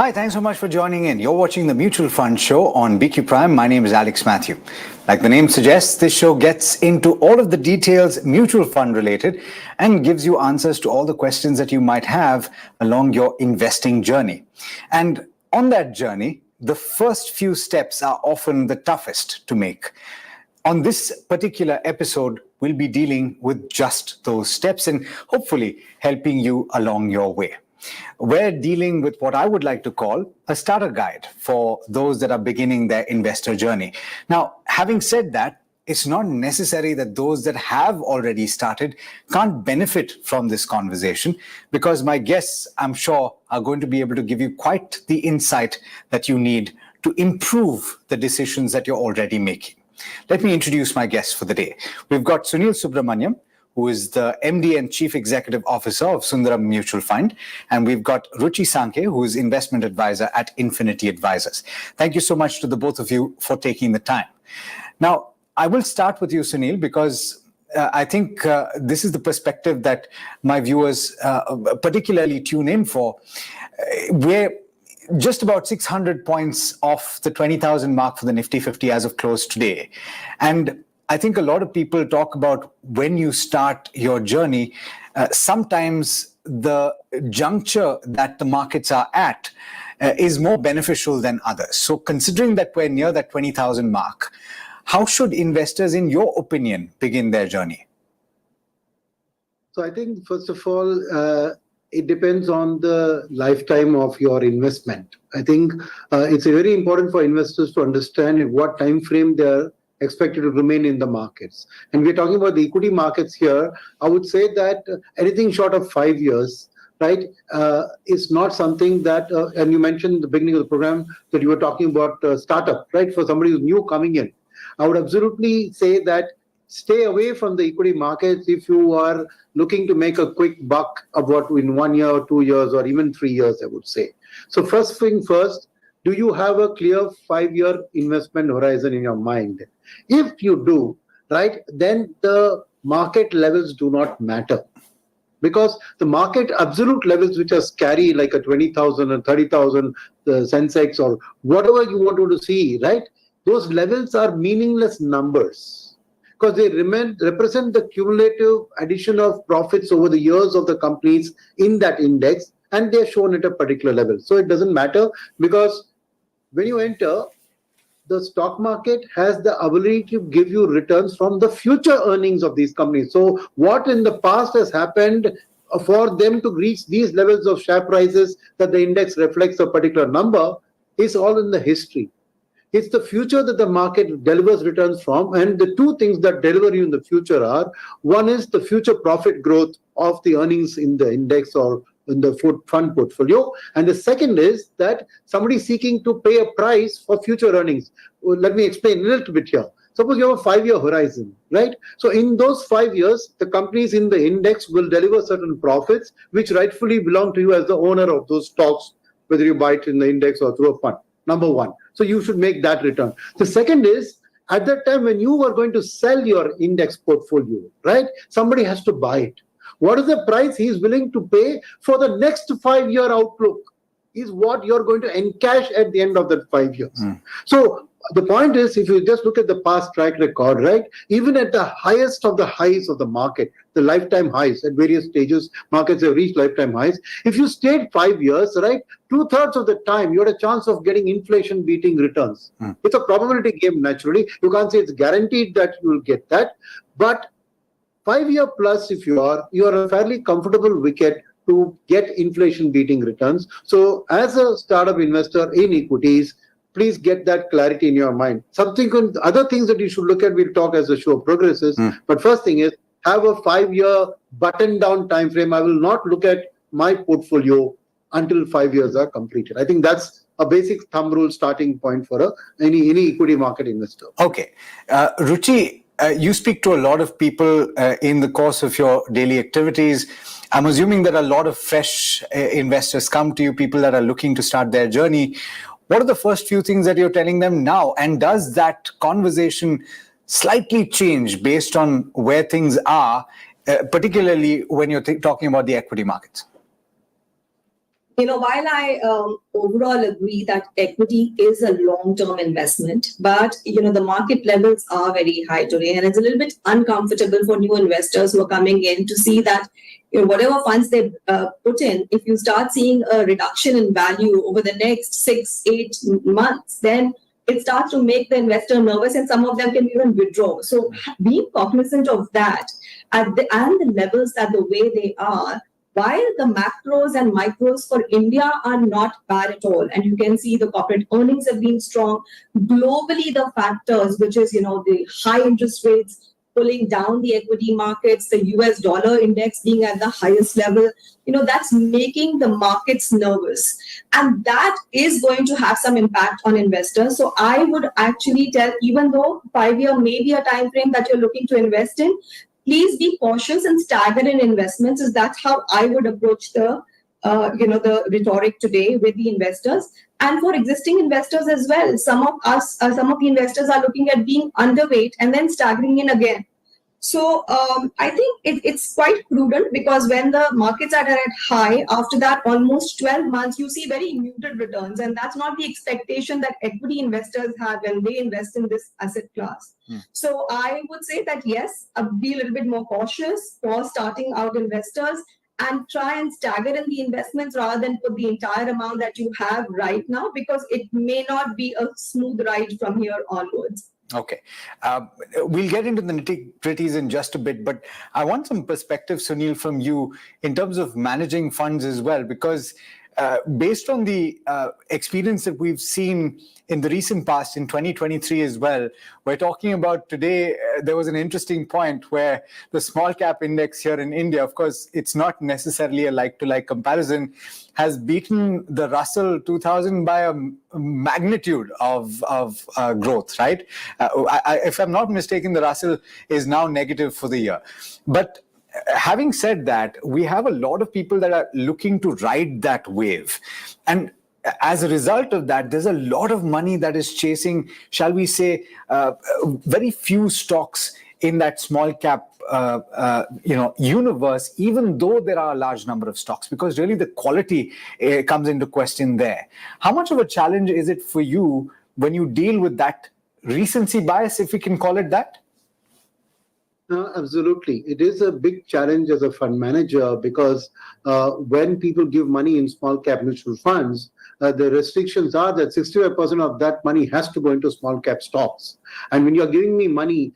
Hi, thanks so much for joining in. You're watching the Mutual Fund Show on BQ Prime. My name is Alex Matthew. Like the name suggests, this show gets into all of the details mutual fund related and gives you answers to all the questions that you might have along your investing journey. And on that journey, the first few steps are often the toughest to make. On this particular episode, we'll be dealing with just those steps and hopefully helping you along your way. We're dealing with what I would like to call a starter guide for those that are beginning their investor journey. Now, having said that, it's not necessary that those that have already started can't benefit from this conversation, because my guests, I'm sure, are going to be able to give you quite the insight that you need to improve the decisions that you're already making. Let me introduce my guests for the day. We've got Sunil Subramaniam, who is the MD and Chief Executive Officer of Sundaram Mutual Fund. And we've got Ruchi Sankhe, who is Investment Advisor at Infinity Advisors. Thank you so much to the both of you for taking the time. Now, I will start with you, Sunil, because I think this is the perspective that my viewers particularly tune in for. We're just about 600 points off the 20,000 mark for the Nifty 50 as of close today. And I think a lot of people talk about when you start your journey, sometimes the juncture that the markets are at is more beneficial than others. So considering that we're near that 20,000 mark, how should investors, in your opinion, begin their journey? So I think, first of all, it depends on the lifetime of your investment. I think it's very important for investors to understand in what time frame they're expected to remain in the markets. And we're talking about the equity markets here. I would say that anything short of 5 years, right, is not something that, and you mentioned in the beginning of the program that you were talking about startup, right, for somebody who's new coming in. I would absolutely say that stay away from the equity markets if you are looking to make a quick buck about in 1 year or 2 years or even 3 years, I would say. So first thing first, do you have a clear 5-year investment horizon in your mind? If you do, right, then the market levels do not matter. Because the market absolute levels, which are scary, like a 20,000 or 30,000 Sensex or whatever you want to see, right, those levels are meaningless numbers. Because they represent the cumulative addition of profits over the years of the companies in that index, and they're shown at a particular level. So it doesn't matter, because when you enter, the stock market has the ability to give you returns from the future earnings of these companies. So what in the past has happened for them to reach these levels of share prices that the index reflects a particular number is all in the history. It's the future that the market delivers returns from, and the two things that deliver you in the future are, one is the future profit growth of the earnings in the index or in the fund portfolio, and the second is that somebody seeking to pay a price for future earnings. Well, let me explain a little bit here. Suppose you have a 5-year horizon, right? So in those 5 years, the companies in the index will deliver certain profits which rightfully belong to you as the owner of those stocks, whether you buy it in the index or through a fund. Number one. So you should make that return. The second is, at that time when you are going to sell your index portfolio, right, somebody has to buy it. What is the price he is willing to pay for the next 5-year outlook is what you're going to encash at the end of that 5 years. So the point is, if you just look at the past track record, right, even at the highest of the highs of the market, the lifetime highs at various stages, markets have reached lifetime highs. If you stayed 5 years, right, 2/3 of the time, you had a chance of getting inflation beating returns. It's a probability game, naturally. You can't say it's guaranteed that you will get that. But 5-year plus, if you are a fairly comfortable wicket to get inflation beating returns. So as a startup investor in equities, please get that clarity in your mind. Other things that you should look at, we'll talk as the show progresses. But first thing is, have a 5-year button down time frame. I will not look at my portfolio until 5 years are completed. I think that's a basic thumb rule starting point for any equity market investor. Okay. Ruchi, you speak to a lot of people in the course of your daily activities. I'm assuming that a lot of fresh investors come to you, people that are looking to start their journey. What are the first few things that you're telling them now? And does that conversation slightly change based on where things are, particularly when you're talking about the equity markets? While I overall agree that equity is a long-term investment, but, the market levels are very high today, and it's a little bit uncomfortable for new investors who are coming in to see that, whatever funds they put in, if you start seeing a reduction in value over the next 6-8 months, then it starts to make the investor nervous, and some of them can even withdraw. So being cognizant of that and the levels that the way they are, while the macros and micros for India are not bad at all, and you can see the corporate earnings have been strong, globally the factors, which is, the high interest rates pulling down the equity markets, the US dollar index being at the highest level, that's making the markets nervous. And that is going to have some impact on investors. So I would actually tell, even though 5-year may be a time frame that you're looking to invest in, please be cautious and stagger in investments. Is that's how I would approach the rhetoric today with the investors, and for existing investors as well. Some of the investors are looking at being underweight and then staggering in again. So I think it's quite prudent, because when the markets are at high, after that almost 12 months, you see very muted returns. And that's not the expectation that equity investors have when they invest in this asset class. So I would say that, yes, be a little bit more cautious for starting out investors, and try and stagger in the investments rather than put the entire amount that you have right now, because it may not be a smooth ride from here onwards. Okay. We'll get into the nitty-gritties in just a bit, but I want some perspective, Sunil, from you in terms of managing funds as well, because based on the experience that we've seen in the recent past, in 2023 as well, we're talking about today, there was an interesting point where the small cap index here in India, of course, it's not necessarily a like-to-like comparison, has beaten the Russell 2000 by a magnitude of growth, right? If I'm not mistaken, the Russell is now negative for the year. But having said that, we have a lot of people that are looking to ride that wave. And as a result of that, there's a lot of money that is chasing, shall we say, very few stocks in that small cap universe, even though there are a large number of stocks, because really the quality comes into question there. How much of a challenge is it for you when you deal with that recency bias, if we can call it that? Absolutely. It is a big challenge as a fund manager, because when people give money in small cap mutual funds, the restrictions are that 65% of that money has to go into small cap stocks. And when you're giving me money,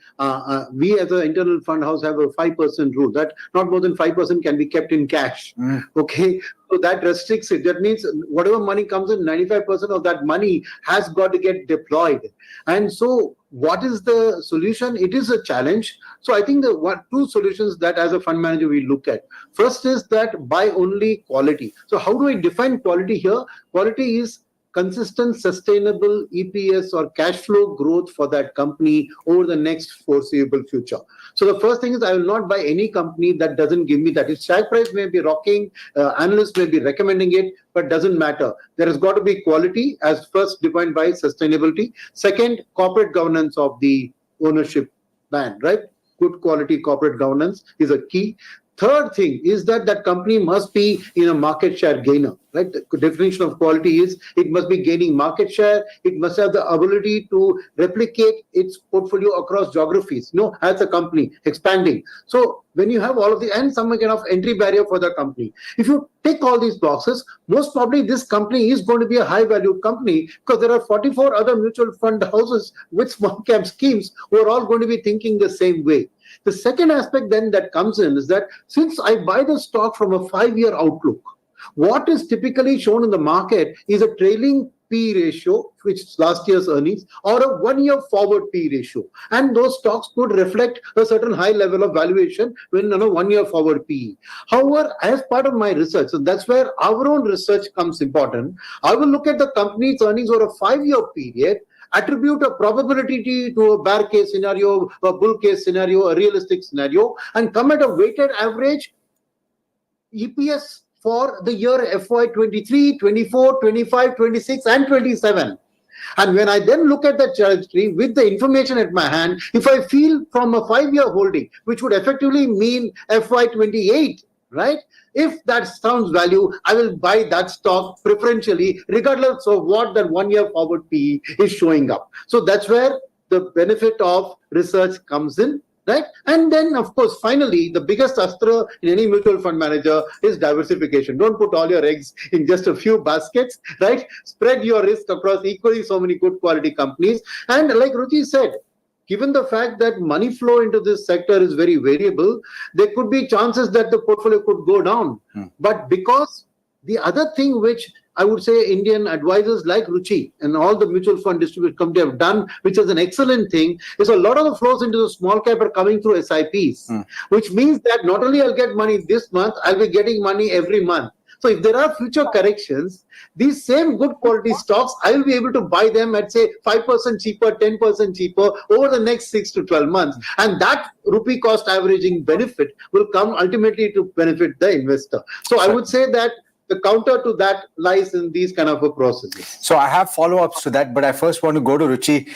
we as an internal fund house have a 5% rule that not more than 5% can be kept in cash. Okay. So that restricts it. That means whatever money comes in, 95% of that money has got to get deployed. And so what is the solution? It is a challenge. So I think the two solutions that as a fund manager we look at. First is that buy only quality. So how do I define quality here? Quality is consistent, sustainable EPS or cash flow growth for that company over the next foreseeable future. So the first thing is, I will not buy any company that doesn't give me that. Its share price may be rocking, analysts may be recommending it, but doesn't matter. There has got to be quality as first defined by sustainability. Second, corporate governance of the ownership band, right? Good quality corporate governance is a key. Third thing is that that company must be in a market share gainer, right? The definition of quality is it must be gaining market share. It must have the ability to replicate its portfolio across geographies, as a company expanding. So when you have all of the, and some kind of entry barrier for the company, if you tick all these boxes, most probably this company is going to be a high value company, because there are 44 other mutual fund houses with small cap schemes who are all going to be thinking the same way. The second aspect then that comes in is that since I buy the stock from a 5-year outlook, what is typically shown in the market is a trailing P ratio, which is last year's earnings, or a 1-year forward P ratio. And those stocks could reflect a certain high level of valuation when 1-year forward PE. However, as part of my research, so that's where our own research comes important, I will look at the company's earnings over a 5-year period, attribute a probability to a bear case scenario, a bull case scenario, a realistic scenario, and come at a weighted average EPS for the year FY 23, 24, 25, 26, and 27. And when I then look at that trajectory with the information at my hand, if I feel from a 5-year holding, which would effectively mean FY 28, right? If that sounds value, I will buy that stock preferentially, regardless of what that 1 year forward PE is showing up. So that's where the benefit of research comes in, right? And then, of course, finally, the biggest astra in any mutual fund manager is diversification. Don't put all your eggs in just a few baskets, right? Spread your risk across equally so many good quality companies. And like Ruchi said, given the fact that money flow into this sector is very variable, there could be chances that the portfolio could go down. But because the other thing which I would say Indian advisors like Ruchi and all the mutual fund distribution companies have done, which is an excellent thing, is a lot of the flows into the small cap are coming through SIPs, which means that not only I'll get money this month, I'll be getting money every month. So if there are future corrections, these same good quality stocks, I will be able to buy them at say 5% cheaper, 10% cheaper over the next 6 to 12 months. And that rupee cost averaging benefit will come ultimately to benefit the investor. So I would say that the counter to that lies in these kind of a processes. So I have follow-ups to that, but I first want to go to Ruchi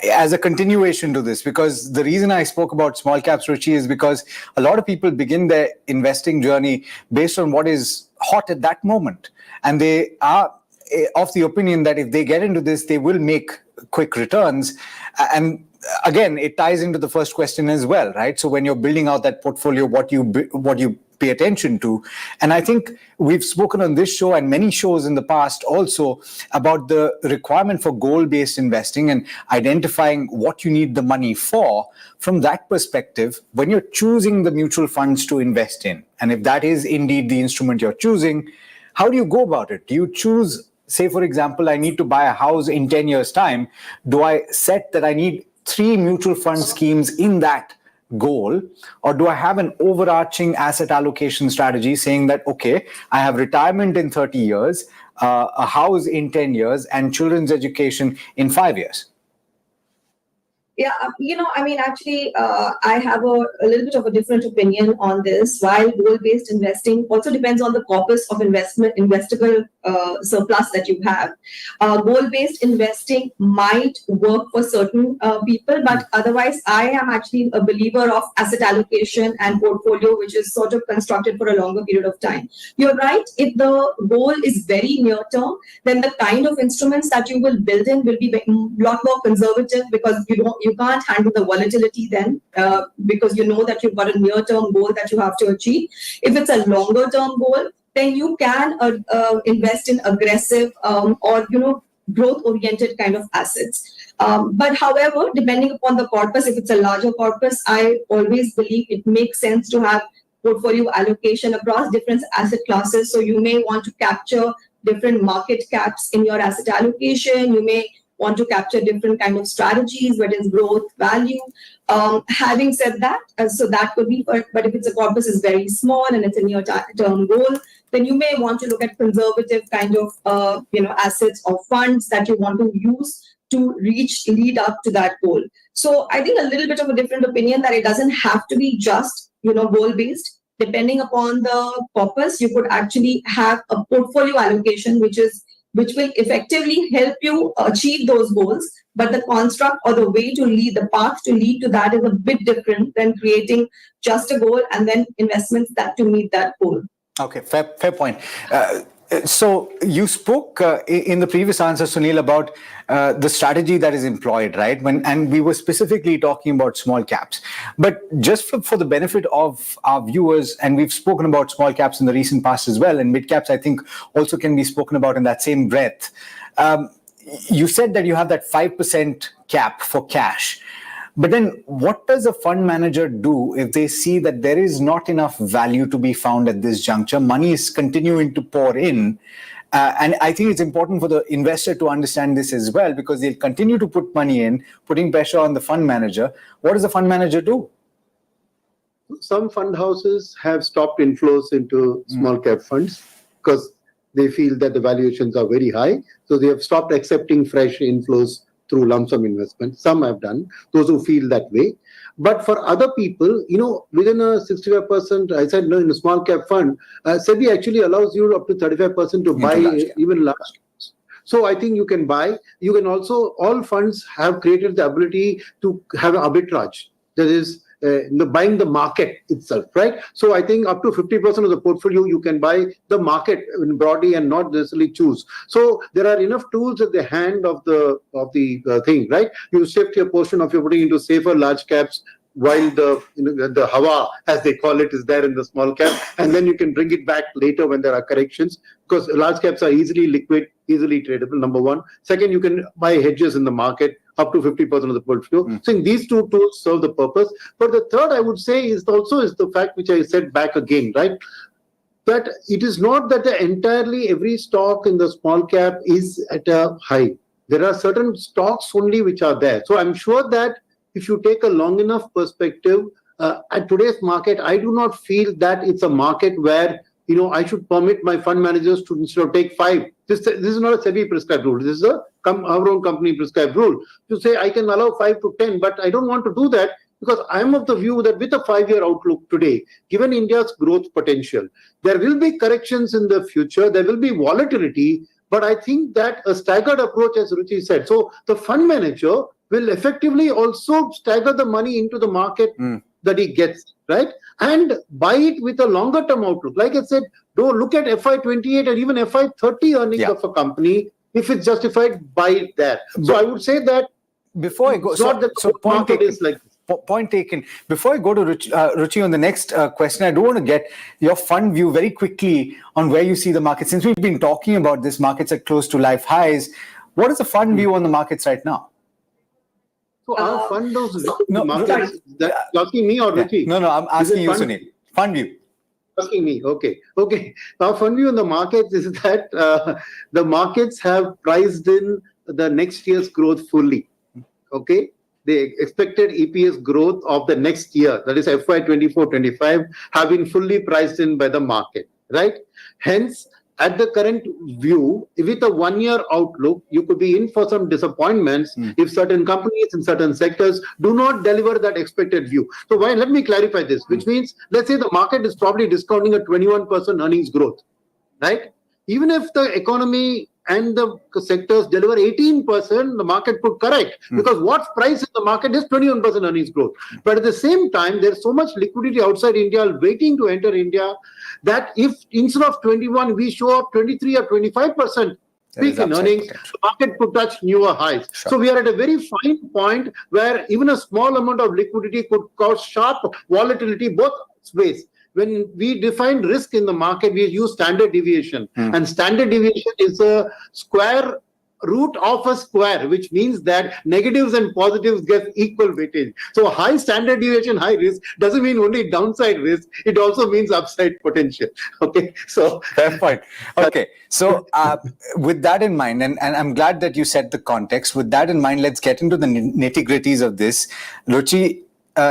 as a continuation to this, because the reason I spoke about small caps, Ruchi, is because a lot of people begin their investing journey based on what is hot at that moment. And they are of the opinion that if they get into this, they will make quick returns. And again, it ties into the first question as well, right? So when you're building out that portfolio, what you pay attention to. And I think we've spoken on this show and many shows in the past also about the requirement for goal-based investing and identifying what you need the money for. From that perspective, when you're choosing the mutual funds to invest in, and if that is indeed the instrument you're choosing, how do you go about it? Do you choose, say, for example, I need to buy a house in 10 years' time. Do I set that I need 3 mutual fund schemes in that goal, or do I have an overarching asset allocation strategy saying that, okay, I have retirement in 30 years, a house in 10 years, and children's education in 5 years? Yeah, actually, I have a little bit of a different opinion on this. While goal-based investing also depends on the corpus of investable surplus that you have. Goal-based investing might work for certain people, but otherwise, I am actually a believer of asset allocation and portfolio, which is sort of constructed for a longer period of time. You're right. If the goal is very near-term, then the kind of instruments that you will build in will be a lot more conservative, because you can't handle the volatility then, because you know that you've got a near-term goal that you have to achieve. If it's a longer-term goal, then you can invest in aggressive or growth-oriented kind of assets. But however, depending upon the corpus, if it's a larger corpus, I always believe it makes sense to have portfolio allocation across different asset classes. So you may want to capture different market caps in your asset allocation. You may want to capture different kind of strategies, whether it's growth, value. Having said that, so that could be, but if it's a corpus is very small and it's a near-term goal, then you may want to look at conservative kind of assets or funds that you want to use to lead up to that goal. So I think a little bit of a different opinion that it doesn't have to be just goal-based. Depending upon the corpus, you could actually have a portfolio allocation, which will effectively help you achieve those goals. But the construct or the way to lead, the path to lead to that is a bit different than creating just a goal and then investments that to meet that goal. Okay, fair point. So you spoke in the previous answer, Sunil, about the strategy that is employed, right? And we were specifically talking about small caps. But just for the benefit of our viewers, and we've spoken about small caps in the recent past as well, and mid caps, I think, also can be spoken about in that same breath. You said that you have that 5% cap for cash. But then what does a fund manager do if they see that there is not enough value to be found at this juncture? Money is continuing to pour in. And I think it's important for the investor to understand this as well, because they'll continue to put money in, putting pressure on the fund manager. What does the fund manager do? Some fund houses have stopped inflows into small cap funds because they feel that the valuations are very high. So they have stopped accepting fresh inflows through lump sum investment. Some have done, those who feel that way. But for other people, within a 65%, I said, no, in a small cap fund, SEBI actually allows you up to 35% to buy even large. So I think you can buy. You can also, all funds have created the ability to have an arbitrage. That is, buying the market itself, right? So I think up to 50% of the portfolio you can buy the market broadly and not necessarily choose. So there are enough tools at the hand of the thing, right? You shift your portion of your putting into safer large caps, while the hawa, as they call it, is there in the small cap, and then you can bring it back later when there are corrections, because large caps are easily liquid, easily tradable, number one. Second, you can buy hedges in the market up to 50% of the portfolio. So these two tools serve the purpose. But the third, I would say, is the fact which I said back again, right? That it is not that entirely every stock in the small cap is at a high. There are certain stocks only which are there. So I'm sure that if you take a long enough perspective, at today's market, I do not feel that it's a market where I should permit my fund managers to instead of take 5. This is not a SEBI prescribed rule. This is our own company prescribed rule to say I can allow 5 to 10, but I don't want to do that because I am of the view that with a 5-year outlook today, given India's growth potential, there will be corrections in the future. There will be volatility, but I think that a staggered approach, as Ruchi said, so the fund manager will effectively also stagger the money into the market that he gets, right? And buy it with a longer term outlook. Like I said, don't look at FY28 or even FY30 earnings of a company. If it's justified, buy it there. So I would say that before I go, point taken. Is like point taken. Before I go to Ruchi on the next question, I do want to get your fund view very quickly on where you see the market. Since we've been talking about this, markets are close to life highs. What is the fund view on the markets right now? So our fund markets, asking me or Ruchi? No, I'm asking you, Sunil. Fund view. Asking me, okay. Our fund view on the markets is that the markets have priced in the next year's growth fully. Okay, the expected EPS growth of the next year, that is FY24-25, have been fully priced in by the market, right? Hence, at the current view, with a 1-year outlook, you could be in for some disappointments if certain companies in certain sectors do not deliver that expected view. So let me clarify this, which means, let's say the market is probably discounting a 21% earnings growth, right? Even if the economy and the sectors deliver 18%, the market could correct because what's priced in the market is 21% earnings growth. But at the same time, there's so much liquidity outside India waiting to enter India that if instead of 21, we show up 23 or 25% peak in earnings, the market could touch newer highs. Sure. So we are at a very fine point where even a small amount of liquidity could cause sharp volatility both ways. When we define risk in the market, we use standard deviation. And standard deviation is a square root of a square, which means that negatives and positives get equal weightage. So high standard deviation, high risk doesn't mean only downside risk. It also means upside potential. Okay. So fair point. Okay. So with that in mind, and I'm glad that you set the context. With that in mind, let's get into the nitty-gritties of this. Ruchi,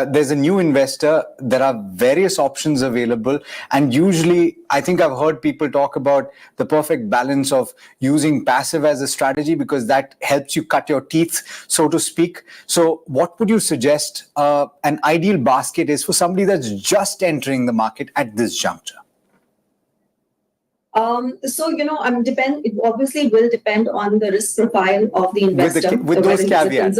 there's a new investor, there are various options available, and usually I think I've heard people talk about the perfect balance of using passive as a strategy because that helps you cut your teeth, so to speak. So what would you suggest an ideal basket is for somebody that's just entering the market at this juncture? It obviously will depend on the risk profile of the investor. With those caveats,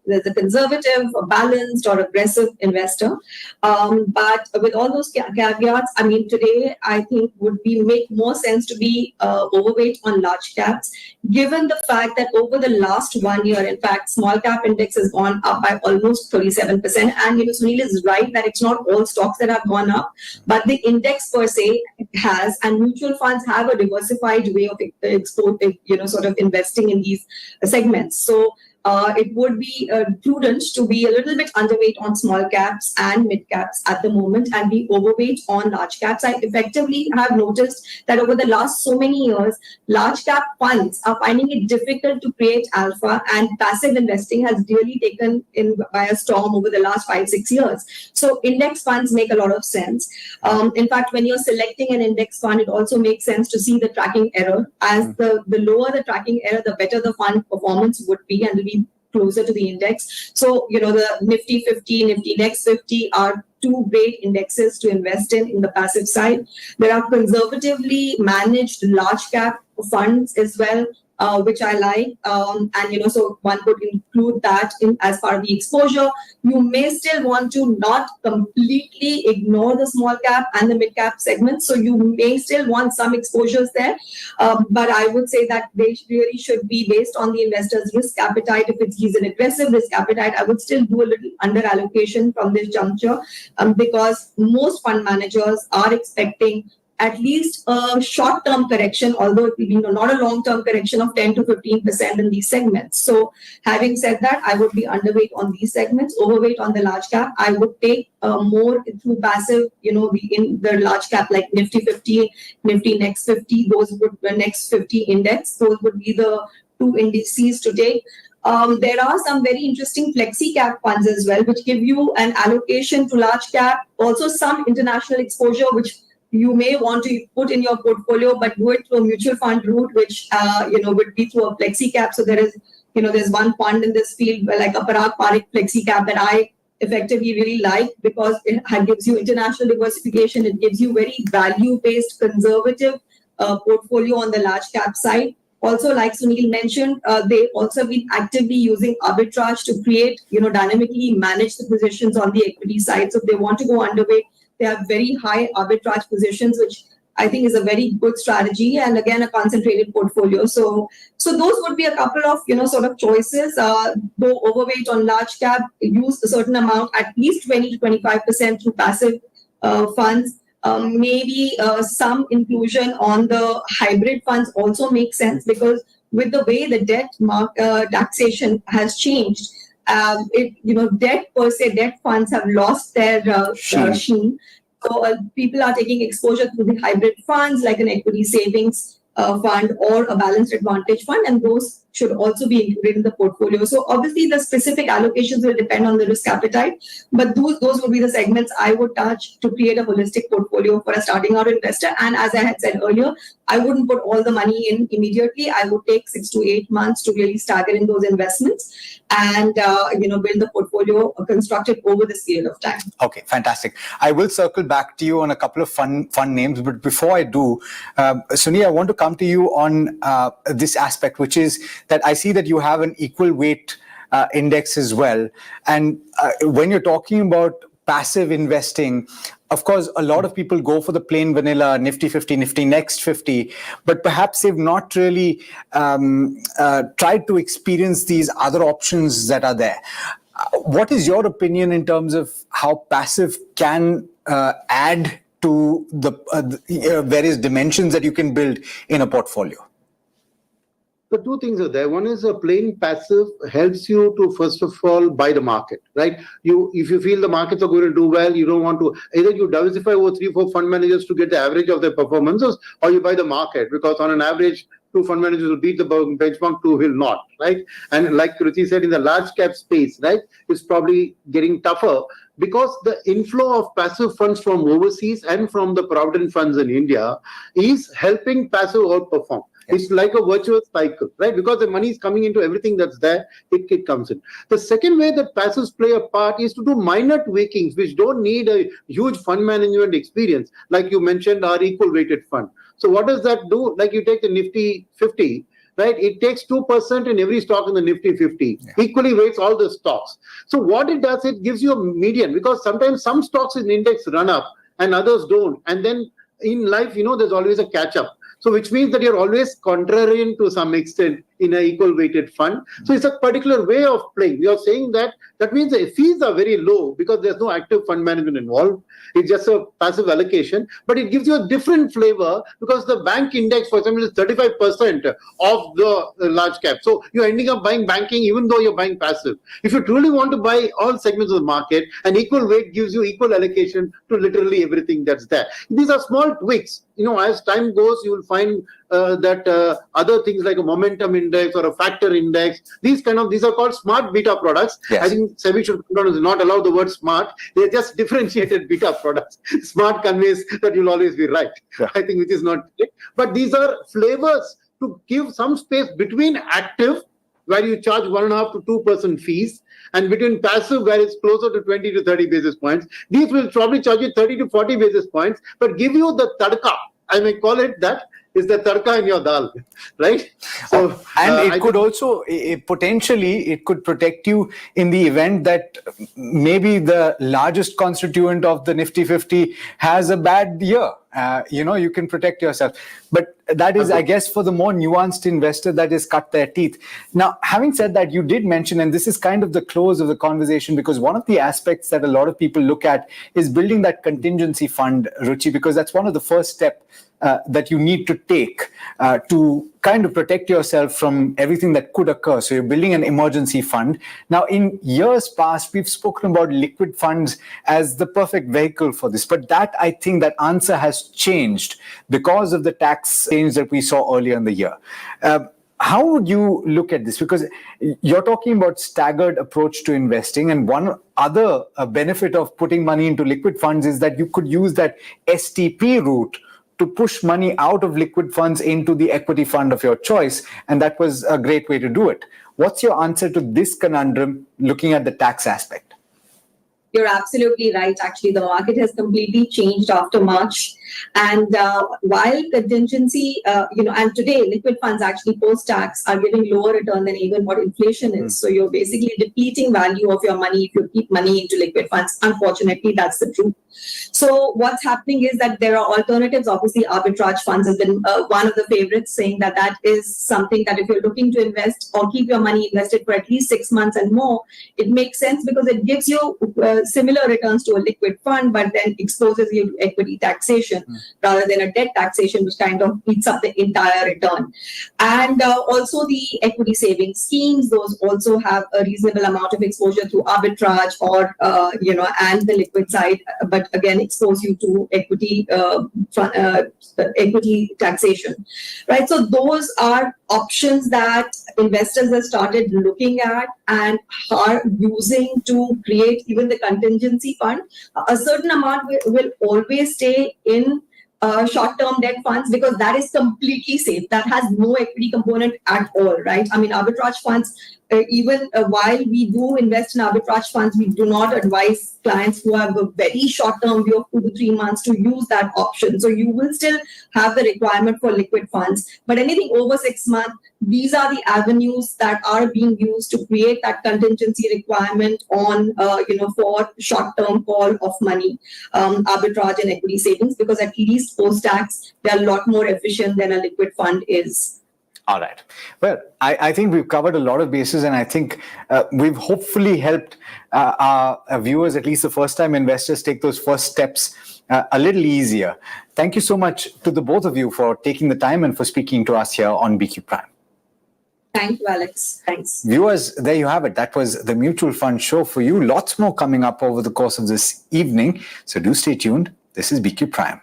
there's a conservative, balanced, or aggressive investor. But with all those caveats, I mean, today I think would make more sense to be overweight on large caps, given the fact that over the last 1 year, in fact, small cap index has gone up by almost 37%. And Sunil is right that it's not all stocks that have gone up, but the index per se has, and mutual funds have a diversified way of sort of investing in these segments. So it would be prudent to be a little bit underweight on small caps and mid caps at the moment and be overweight on large caps. I effectively have noticed that over the last so many years, large cap funds are finding it difficult to create alpha, and passive investing has really taken in by a storm over the last 5-6 years. So index funds make a lot of sense. In fact, when you're selecting an index fund, it also makes sense to see the tracking error. As the lower the tracking error, the better the fund performance would be, and will be closer to the index. So, the Nifty 50, Nifty Next 50 are two great indexes to invest in the passive side. There are conservatively managed large cap funds as well. which I like. And, so one could include that in as part of the exposure. You may still want to not completely ignore the small cap and the mid cap segments. So you may still want some exposures there. But I would say that they really should be based on the investor's risk appetite. If he's an aggressive risk appetite, I would still do a little under allocation from this juncture, because most fund managers are expecting at least a short-term correction, although it will be not a long-term correction of 10 to 15% in these segments. So having said that, I would be underweight on these segments, overweight on the large cap. I would take more through passive, in the large cap like Nifty 50, Nifty Next 50, those would the Next 50 index. Those would be the two indices to take. There are some very interesting flexi cap funds as well, which give you an allocation to large cap, also some international exposure, which you may want to put in your portfolio, but do it through a mutual fund route, which, would be through a flexi cap. So there is, there's one fund in this field, like a Parag Parikh flexi cap that I effectively really like, because it gives you international diversification. It gives you very value-based, conservative portfolio on the large cap side. Also, like Sunil mentioned, they also been actively using arbitrage to create, dynamically manage the positions on the equity side. So if they want to go underweight, they have very high arbitrage positions, which I think is a very good strategy, and again, a concentrated portfolio. So those would be a couple of, sort of choices. Though overweight on large cap, use a certain amount, at least 20 to 25% through passive funds. Maybe some inclusion on the hybrid funds also makes sense, because with the way the debt taxation has changed, debt per se, debt funds have lost their sheen. So people are taking exposure through the hybrid funds, like an equity savings fund or a balanced advantage fund, and those should also be included in the portfolio. So obviously the specific allocations will depend on the risk appetite, but those would be the segments I would touch to create a holistic portfolio for a starting out investor. And as I had said earlier, I wouldn't put all the money in immediately. I would take 6 to 8 months to really stagger in those investments and build the portfolio constructed over this period of time. Okay, fantastic. I will circle back to you on a couple of fun names, but before I do, Sunil, I want to come to you on this aspect, which is that I see that you have an equal weight index as well. And when you're talking about passive investing, of course, a lot of people go for the plain vanilla Nifty 50, Nifty Next 50, but perhaps they've not really tried to experience these other options that are there. What is your opinion in terms of how passive can add to the various dimensions that you can build in a portfolio? The two things are there. One is a plain passive helps you to, first of all, buy the market, right? If you feel the markets are going to do well, you don't want to, either you diversify over 3-4 fund managers to get the average of their performances, or you buy the market, because on an average, 2 fund managers will beat the benchmark, 2 will not, right? And like Ruchi said, in the large cap space, right, it's probably getting tougher, because the inflow of passive funds from overseas and from the provident funds in India is helping passive outperform. It's like a virtuous cycle, right? Because the money is coming into everything that's there, it comes in. The second way that passives play a part is to do minor tweakings, which don't need a huge fund management experience. Like you mentioned, our equal weighted fund. So what does that do? Like you take the Nifty 50, right? It takes 2% in every stock in the Nifty 50, equally weights all the stocks. So what it does, it gives you a median, because sometimes some stocks in the index run up and others don't. And then in life, there's always a catch up. So which means that you're always contrarian to some extent in an equal weighted fund. So it's a particular way of playing. We are saying that means the fees are very low because there's no active fund management involved. It's just a passive allocation, but it gives you a different flavor, because the bank index, for example, is 35% of the large cap. So you're ending up buying banking even though you're buying passive. If you truly want to buy all segments of the market, an equal weight gives you equal allocation to literally everything that's there. These are small tweaks. As time goes, you will find that other things like a momentum index or a factor index, these are called smart beta products. Yes. I think SEBI should not allow the word smart. They're just differentiated beta products. Smart conveys that you'll always be right. Yeah. I think which is not it. But these are flavors to give some space between active, where you charge 1.5 to 2% fees, and between passive, where it's closer to 20 to 30 basis points. These will probably charge you 30 to 40 basis points, but give you the tadka, I may call it that, is the tarka in your dal, right? So, and it could also potentially it could protect you in the event that maybe the largest constituent of the Nifty 50 has a bad year. You can protect yourself. But that is, I guess, for the more nuanced investor, that is cut their teeth. Now, having said that, you did mention, and this is kind of the close of the conversation, because one of the aspects that a lot of people look at is building that contingency fund, Ruchi, because that's one of the first steps that you need to take to kind of protect yourself from everything that could occur. So you're building an emergency fund. Now, in years past, we've spoken about liquid funds as the perfect vehicle for this. But I think that answer has changed because of the tax change that we saw earlier in the year. How would you look at this? Because you're talking about staggered approach to investing, and one other benefit of putting money into liquid funds is that you could use that STP route to push money out of liquid funds into the equity fund of your choice. And that was a great way to do it. What's your answer to this conundrum, looking at the tax aspect? You're absolutely right. Actually, the market has completely changed after March. And while contingency, and today liquid funds actually post-tax are giving lower return than even what inflation is. So you're basically depleting value of your money if you keep money into liquid funds. Unfortunately, that's the truth. So what's happening is that there are alternatives. Obviously, arbitrage funds has been one of the favorites, saying that is something that if you're looking to invest or keep your money invested for at least 6 months and more, it makes sense because it gives you similar returns to a liquid fund, but then exposes you to equity taxation rather than a debt taxation, which kind of eats up the entire return. And also the equity savings schemes, those also have a reasonable amount of exposure to arbitrage or, and the liquid side, but again, expose you to equity taxation, right? So those are options that investors have started looking at and are using to create even the contingency fund. A certain amount will always stay in short-term debt funds because that is completely safe. That has no equity component at all, right? I mean, arbitrage funds, even while we do invest in arbitrage funds, we do not advise clients who have a very short-term view of 2 to 3 months to use that option. So you will still have the requirement for liquid funds. But anything over 6 months, these are the avenues that are being used to create that contingency requirement on, for short-term call of money, arbitrage and equity savings, because at least post-tax, they're a lot more efficient than a liquid fund is. All right. Well, I think we've covered a lot of bases, and I think we've hopefully helped our viewers, at least the first-time investors, take those first steps a little easier. Thank you so much to the both of you for taking the time and for speaking to us here on BQ Prime. Thank you, Alex. Thanks. Viewers, there you have it. That was the Mutual Fund Show for you. Lots more coming up over the course of this evening. So do stay tuned. This is BQ Prime.